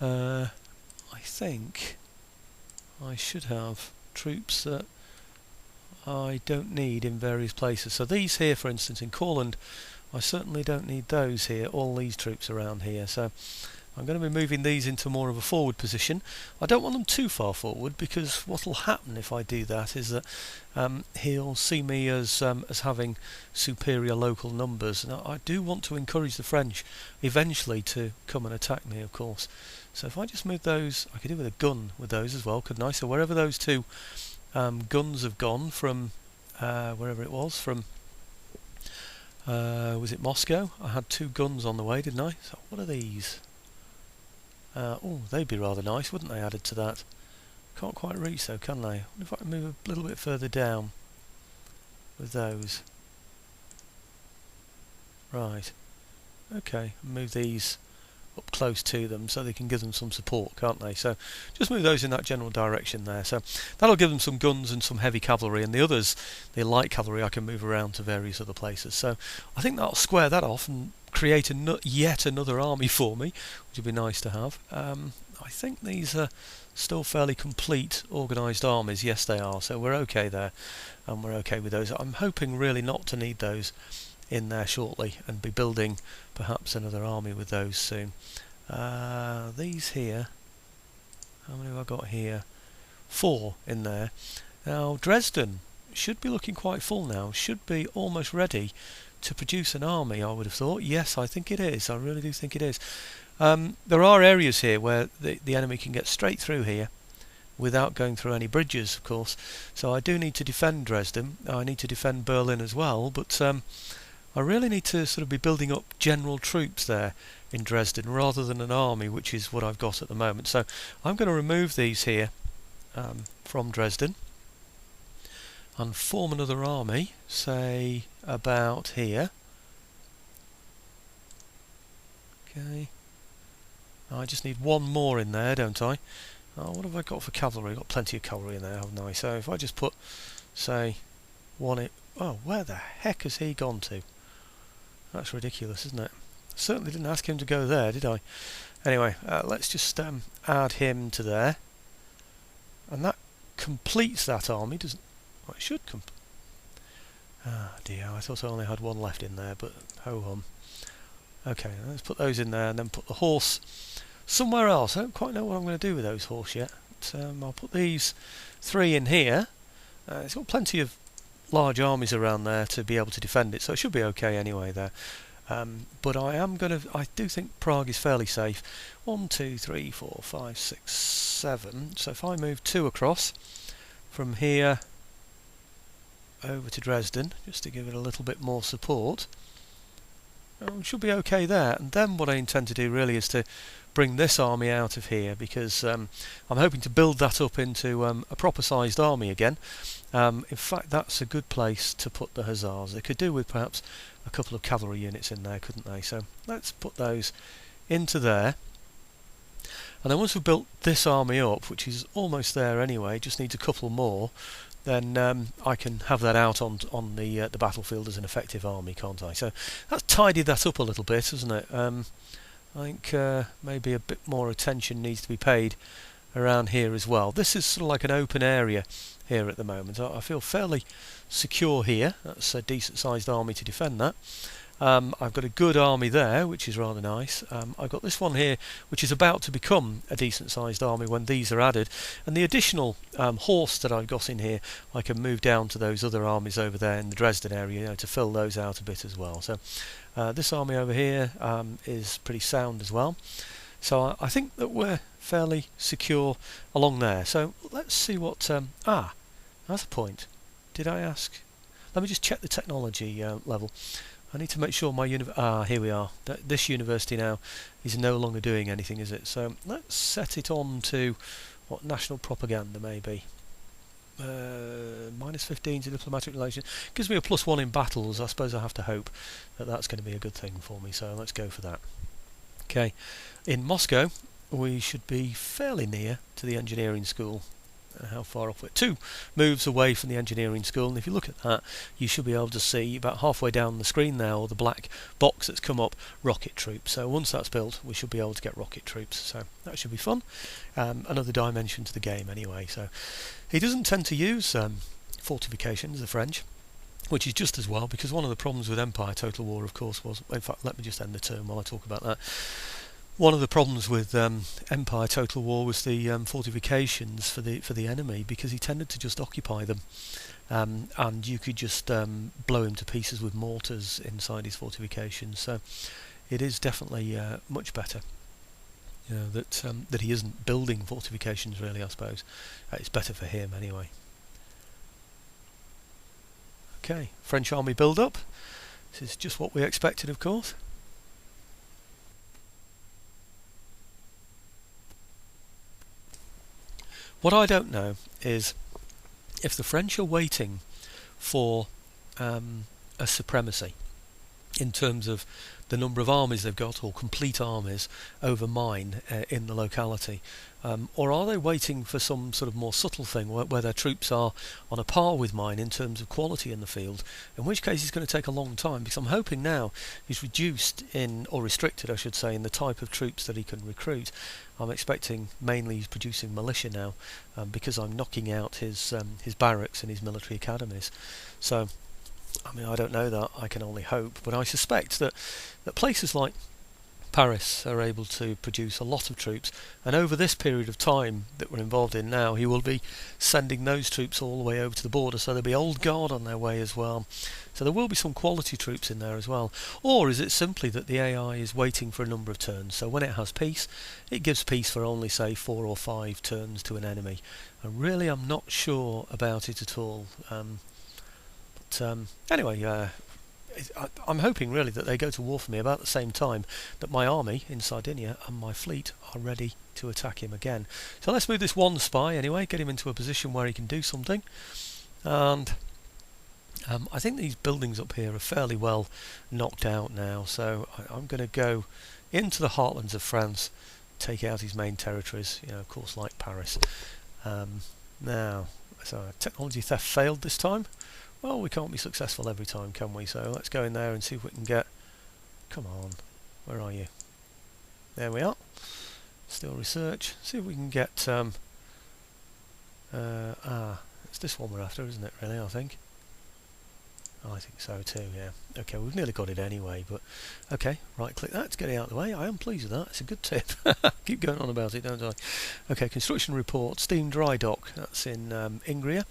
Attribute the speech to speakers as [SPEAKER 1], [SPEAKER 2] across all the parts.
[SPEAKER 1] I think I should have troops that I don't need in various places. So these here, for instance, in Courland, I certainly don't need those here, all these troops around here. So I'm going to be moving these into more of a forward position. I don't want them too far forward, because what will happen if I do that is that he'll see me as having superior local numbers. Now, I do want to encourage the French eventually to come and attack me, of course. So if I just move those, I could do with a gun with those as well, couldn't I? So wherever those two guns have gone from, wherever it was, from was it Moscow? I had two guns on the way, didn't I? So what are these? Oh, they'd be rather nice, wouldn't they, added to that? Can't quite reach though, can they? I wonder if I can move a little bit further down with those. Right. Okay, move these up close to them so they can give them some support, can't they? So just move those in that general direction there. So that'll give them some guns and some heavy cavalry, and the others, the light cavalry, I can move around to various other places. So I think that'll square that off and create yet another army for me, which would be nice to have. I think these are still fairly complete organised armies. Yes, they are. So we're okay there, and we're okay with those. I'm hoping really not to need those in there shortly, and be building perhaps another army with those soon. These here, how many have I got here? 4 in there. Now Dresden should be looking quite full now, should be almost ready to produce an army, I would have thought. Yes, I think it is, I really do think it is. There are areas here where the enemy can get straight through here without going through any bridges, of course, so I do need to defend Dresden. I need to defend Berlin as well, but I really need to sort of be building up general troops there in Dresden rather than an army, which is what I've got at the moment. So I'm going to remove these here from Dresden and form another army, say about here. Okay, I just need one more in there, don't I? Oh, what have I got for cavalry? I've got plenty of cavalry in there, haven't I? So if I just put, say, one. Oh, where the heck has he gone to? That's ridiculous, isn't it? I certainly didn't ask him to go there, did I? Anyway, let's just add him to there, and that completes that army. Doesn't? Well, it should ah dear, I thought I only had one left in there, but ho hum. Okay, let's put those in there, and then put the horse somewhere else. I don't quite know what I'm going to do with those horse yet. But, I'll put these 3 in here. It's got plenty of large armies around there to be able to defend it, so it should be okay anyway there. But I do think Prague is fairly safe. 1, 2, 3, 4, 5, 6, 7. So if I move 2 across from here over to Dresden, just to give it a little bit more support, it should be okay there. And then what I intend to do really is to bring this army out of here, because I'm hoping to build that up into a proper sized army again. In fact, that's a good place to put the hussars. They could do with perhaps a couple of cavalry units in there, couldn't they? So let's put those into there. And then once we've built this army up, which is almost there anyway, just needs a couple more, then I can have that out on the battlefield as an effective army, can't I? So that's tidied that up a little bit, hasn't it? I think maybe a bit more attention needs to be paid around here as well. This is sort of like an open area here at the moment. I feel fairly secure here. That's a decent sized army to defend that. I've got a good army there, which is rather nice. I've got this one here, which is about to become a decent sized army when these are added, and the additional horse that I've got in here I can move down to those other armies over there in the Dresden area, to fill those out a bit as well. So this army over here is pretty sound as well. So I think that we're fairly secure along there. So let's see what that's a point. Did I ask? Let me just check the technology level. I need to make sure my here we are. This university now is no longer doing anything, is it? So let's set it on to what, national propaganda maybe. -15 to diplomatic relations. Gives me a +1 in battles. I suppose I have to hope that that's going to be a good thing for me. So let's go for that. Okay, in Moscow we should be fairly near to the engineering school. how far off we're 2 moves away from the engineering school, and if you look at that you should be able to see about halfway down the screen now, the black box that's come up, rocket troops. So once that's built we should be able to get rocket troops, so that should be fun. Another dimension to the game anyway. So he doesn't tend to use fortifications, the French, which is just as well, because one of the problems with Empire Total War, of course, was, in fact, let me just end the term while I talk about that. One of the problems with Empire Total War was the fortifications for the enemy, because he tended to just occupy them, and you could just blow him to pieces with mortars inside his fortifications. So it is definitely much better, that he isn't building fortifications, really, I suppose. It's better for him anyway. Okay, French army build up. This is just what we expected, of course. What I don't know is if the French are waiting for a supremacy in terms of the number of armies they've got, or complete armies, over mine in the locality, or are they waiting for some sort of more subtle thing where their troops are on a par with mine in terms of quality in the field, in which case it's going to take a long time, because I'm hoping now he's reduced in, or restricted I should say, in the type of troops that he can recruit. I'm expecting mainly he's producing militia now, because I'm knocking out his barracks and his military academies. So I mean, I don't know that, I can only hope, but I suspect that places like Paris are able to produce a lot of troops, and over this period of time that we're involved in now, he will be sending those troops all the way over to the border, so there'll be Old Guard on their way as well. So there will be some quality troops in there as well. Or is it simply that the AI is waiting for a number of turns, so when it has peace, it gives peace for only, say, 4 or 5 turns to an enemy? And really, I'm not sure about it at all. Anyway, I'm hoping really that they go to war for me about the same time that my army in Sardinia and my fleet are ready to attack him again. So let's move this one spy anyway, get him into a position where he can do something. And I think these buildings up here are fairly well knocked out now, so I'm going to go into the heartlands of France, take out his main territories, of course, like Paris. Now, so technology theft failed this time. Well, we can't be successful every time, can we? So let's go in there and see if we can get... Come on, where are you? There we are. Still research. See if we can get... it's this one we're after, isn't it, really, I think? I think so too, yeah. Okay, we've nearly got it anyway, but... Okay, right-click that to get it out of the way. I am pleased with that. It's a good tip. Keep going on about it, don't I? Okay, construction report. Steam dry dock. That's in Ingria.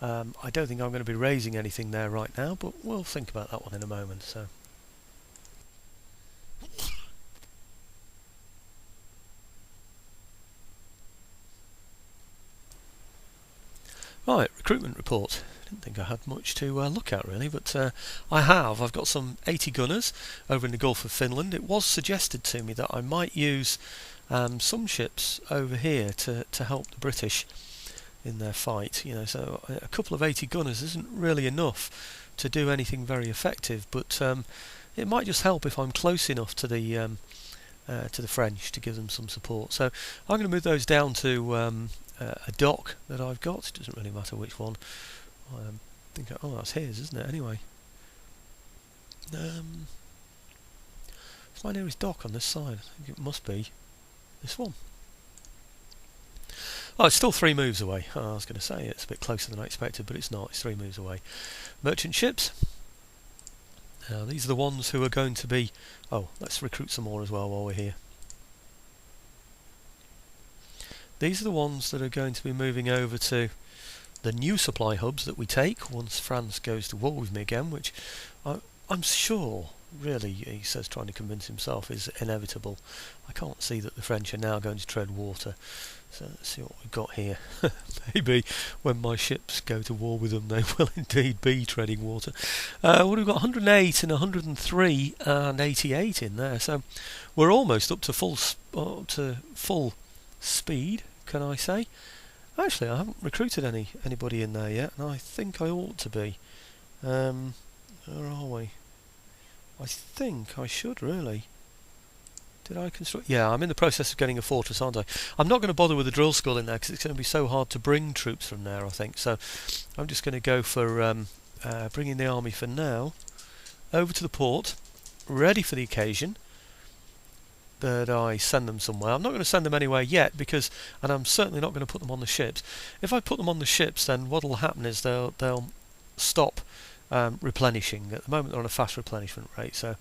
[SPEAKER 1] I don't think I'm going to be raising anything there right now, but we'll think about that one in a moment. So, right, recruitment report. Didn't think I had much to look at really, but I've got some 80 gunners over in the Gulf of Finland. It was suggested to me that I might use some ships over here to help the British in their fight, so a couple of 80 gunners isn't really enough to do anything very effective, but it might just help if I'm close enough to the French to give them some support. So I'm going to move those down to a dock that I've got. It doesn't really matter which one. I think that's his, isn't it? Anyway, it's my nearest dock on this side. I think it must be this one. Oh, it's still 3 moves away. I was going to say it's a bit closer than I expected, but it's not. It's 3 moves away. Merchant ships. Now, these are the ones who are going to be... Oh, let's recruit some more as well while we're here. These are the ones that are going to be moving over to the new supply hubs that we take once France goes to war with me again, which I'm sure, really, he says, trying to convince himself, is inevitable. I can't see that the French are now going to tread water. So let's see what we've got here. Maybe when my ships go to war with them, they will indeed be treading water. What we've got 108 and 103 and 88 in there, so we're almost up to full speed, can I say? Actually, I haven't recruited anybody in there yet, and I think I ought to be. Where are we? I think I should really Did I construct? Yeah, I'm in the process of getting a fortress, aren't I? I'm not going to bother with the drill school in there because it's going to be so hard to bring troops from there, I think. So I'm just going to go for bringing the army for now over to the port, ready for the occasion that I send them somewhere. I'm not going to send them anywhere yet because, and I'm certainly not going to put them on the ships. If I put them on the ships, then what will happen is they'll stop replenishing. At the moment they're on a fast replenishment rate, so